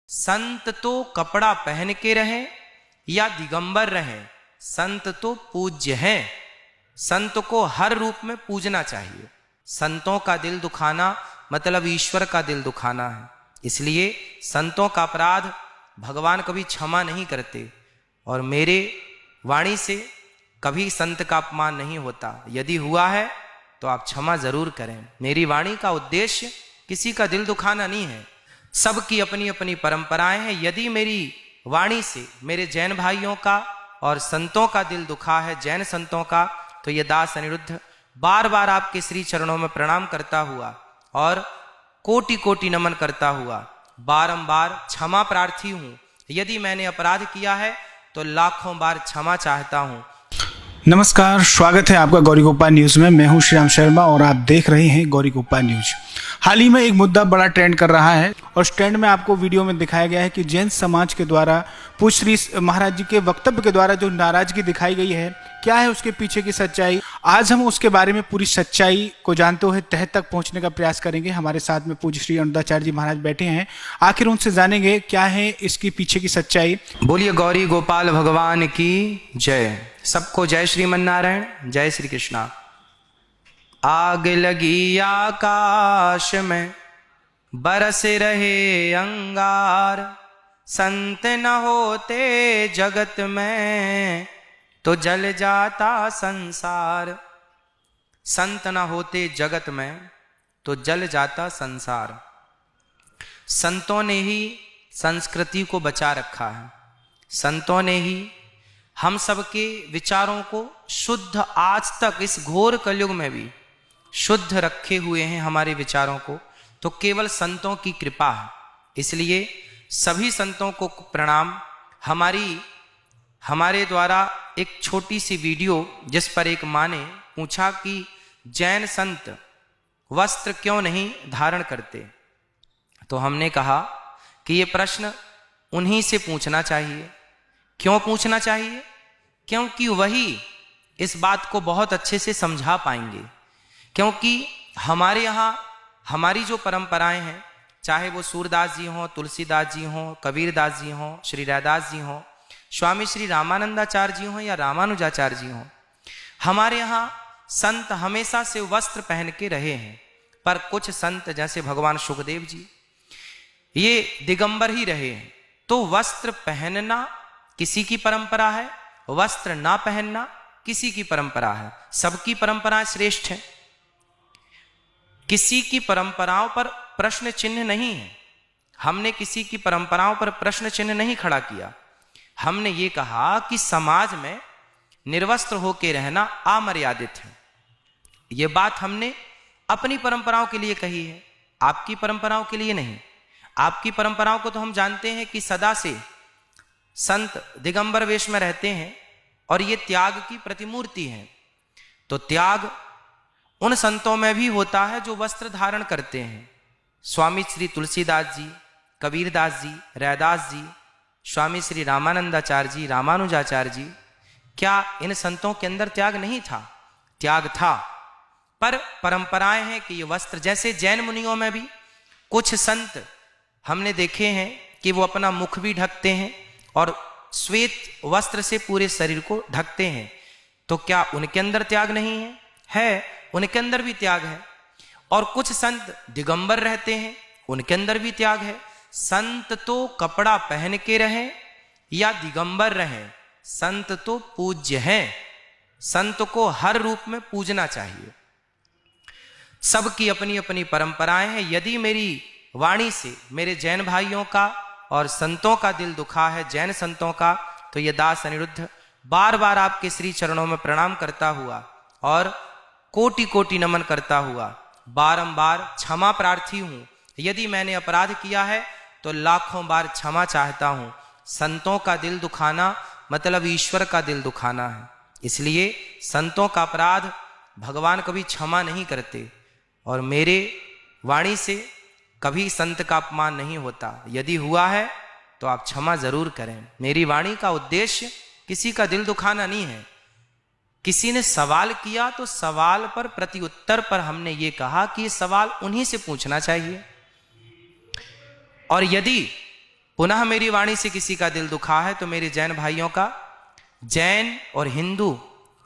संत तो कपड़ा पहन के रहे या दिगंबर रहे, संत तो पूज्य हैं। संत को हर रूप में पूजना चाहिए। संतों का दिल दुखाना मतलब ईश्वर का दिल दुखाना है। इसलिए संतों का अपराध भगवान कभी क्षमा नहीं करते और मेरे वाणी से कभी संत का अपमान नहीं होता। यदि हुआ है तो आप क्षमा जरूर करें। मेरी वाणी का उद्देश्य किसी का दिल दुखाना नहीं है। सबकी अपनी अपनी परंपराएं हैं। यदि मेरी वाणी से मेरे जैन भाइयों का और संतों का दिल दुखा है, जैन संतों का, तो ये दास अनिरुद्ध बार बार आपके श्री चरणों में प्रणाम करता हुआ और कोटि कोटि नमन करता हुआ बारंबार क्षमा प्रार्थी हूं। यदि मैंने अपराध किया है तो लाखों बार क्षमा चाहता हूं। नमस्कार, स्वागत है आपका गौरीगोपाल न्यूज में। मैं हूं श्रीराम शर्मा और आप देख रहे हैं गौरीगोपाल न्यूज। हाल ही में एक मुद्दा बड़ा ट्रेंड कर रहा है और उस ट्रेंड में आपको वीडियो में दिखाया गया है कि जैन समाज के द्वारा पूज्य श्री महाराज जी के वक्तव्य के द्वारा जो नाराजगी दिखाई गई है, क्या है उसके पीछे की सच्चाई। आज हम उसके बारे में पूरी सच्चाई को जानते हुए तह तक पहुंचने का प्रयास करेंगे। हमारे साथ में पूज्य श्री अनुदाचार्य जी महाराज बैठे हैं। आखिर उनसे जानेंगे क्या है इसकी पीछे की सच्चाई। बोलिए गौरी गोपाल भगवान की जय। सबको जय श्रीमन नारायण, जय श्री कृष्णा। आग लगी आकाश में बरस रहे अंगार, संत न होते जगत में तो जल जाता संसार। संत न होते जगत में तो जल जाता संसार। संतों ने ही संस्कृति को बचा रखा है। संतों ने ही हम सबके विचारों को शुद्ध, आज तक इस घोर कलयुग में भी शुद्ध रखे हुए हैं। हमारे विचारों को तो केवल संतों की कृपा है। इसलिए सभी संतों को प्रणाम। हमारे द्वारा एक छोटी सी वीडियो जिस पर एक माँ ने पूछा कि जैन संत वस्त्र क्यों नहीं धारण करते, तो हमने कहा कि ये प्रश्न उन्हीं से पूछना चाहिए। क्यों पूछना चाहिए? क्योंकि वही इस बात को बहुत अच्छे से समझा पाएंगे। क्योंकि हमारे यहाँ हमारी जो परंपराएं हैं, चाहे वो सूरदास जी हों, तुलसीदास जी हों, कबीरदास जी हों, श्री रैदास जी हों, स्वामी श्री रामानंदाचार्य जी हों या रामानुजाचार्य जी हों, हमारे यहाँ संत हमेशा से वस्त्र पहन के रहे हैं। पर कुछ संत जैसे भगवान सुखदेव जी ये दिगंबर ही रहे हैं। तो वस्त्र पहनना किसी की परंपरा है, वस्त्र ना पहनना किसी की परंपरा है। सबकी परंपराएं श्रेष्ठ है। किसी की परंपराओं पर प्रश्न चिन्ह नहीं है। हमने किसी की परंपराओं पर प्रश्न चिन्ह नहीं खड़ा किया। हमने ये कहा कि समाज में निर्वस्त्र होकर रहना अमर्यादित है। ये बात हमने अपनी परंपराओं के लिए कही है, आपकी परंपराओं के लिए नहीं। आपकी परंपराओं को तो हम जानते हैं कि सदा से संत दिगंबर वेश में रहते हैं और ये त्याग की प्रतिमूर्ति है। तो त्याग उन संतों में भी होता है जो वस्त्र धारण करते हैं। स्वामी श्री तुलसीदास जी, कबीरदास जी, रैदास जी, स्वामी श्री रामानंदाचार्य जी, रामानुजाचार्य जी, क्या इन संतों के अंदर त्याग नहीं था? त्याग था। पर परंपराएं हैं कि ये वस्त्र, जैसे जैन मुनियों में भी कुछ संत हमने देखे हैं कि वो अपना मुख भी ढकते हैं और श्वेत वस्त्र से पूरे शरीर को ढकते हैं। तो क्या उनके अंदर त्याग नहीं है? है, उनके अंदर भी त्याग है। और कुछ संत दिगंबर रहते हैं, उनके अंदर भी त्याग है। संत तो कपड़ा पहन के रहे या दिगंबर रहे, संत तो पूज्य हैं। संत को हर रूप में पूजना चाहिए। सबकी अपनी अपनी परंपराएं हैं। यदि मेरी वाणी से मेरे जैन भाइयों का और संतों का दिल दुखा है, जैन संतों का, तो ये दास अनिरुद्ध बार बार आपके श्री चरणों में प्रणाम करता हुआ और कोटि कोटि नमन करता हुआ बारंबार क्षमा प्रार्थी हूं। यदि मैंने अपराध किया है तो लाखों बार क्षमा चाहता हूं। संतों का दिल दुखाना मतलब ईश्वर का दिल दुखाना है। इसलिए संतों का अपराध भगवान कभी क्षमा नहीं करते और मेरे वाणी से कभी संत का अपमान नहीं होता। यदि हुआ है तो आप क्षमा जरूर करें। मेरी वाणी का उद्देश्य किसी का दिल दुखाना नहीं है। किसी ने सवाल किया तो सवाल पर प्रति उत्तर पर हमने ये कहा कि ये सवाल उन्हीं से पूछना चाहिए। और यदि पुनः मेरी वाणी से किसी का दिल दुखा है तो मेरे जैन भाइयों का, जैन और हिंदू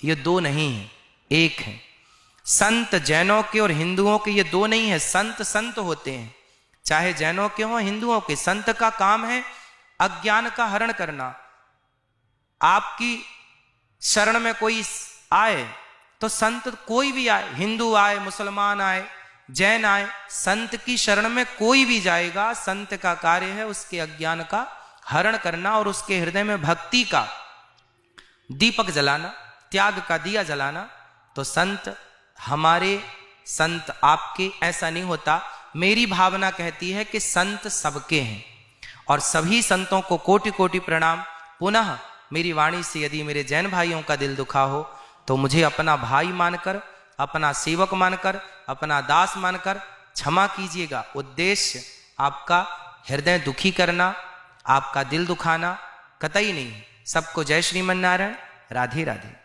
ये दो नहीं है, एक है। संत जैनों के और हिंदुओं के ये दो नहीं है, संत संत होते हैं, चाहे जैनों के हों हिंदुओं के। संत का काम है अज्ञान का हरण करना। आपकी शरण में कोई आए तो संत कोई भी आए, हिंदू आए, मुसलमान आए, जैन आए, संत की शरण में कोई भी जाएगा, संत का कार्य है उसके अज्ञान का हरण करना और उसके हृदय में भक्ति का दीपक जलाना, त्याग का दिया जलाना। तो संत हमारे, संत आपके, ऐसा नहीं होता। मेरी भावना कहती है कि संत सबके हैं और सभी संतों को कोटि कोटि प्रणाम। पुनः मेरी वाणी से यदि मेरे जैन भाइयों का दिल दुखा हो तो मुझे अपना भाई मानकर, अपना सेवक मानकर, अपना दास मानकर क्षमा कीजिएगा। उद्देश्य आपका हृदय दुखी करना, आपका दिल दुखाना कतई नहीं। सबको जय श्रीमन नारायण। राधे राधे।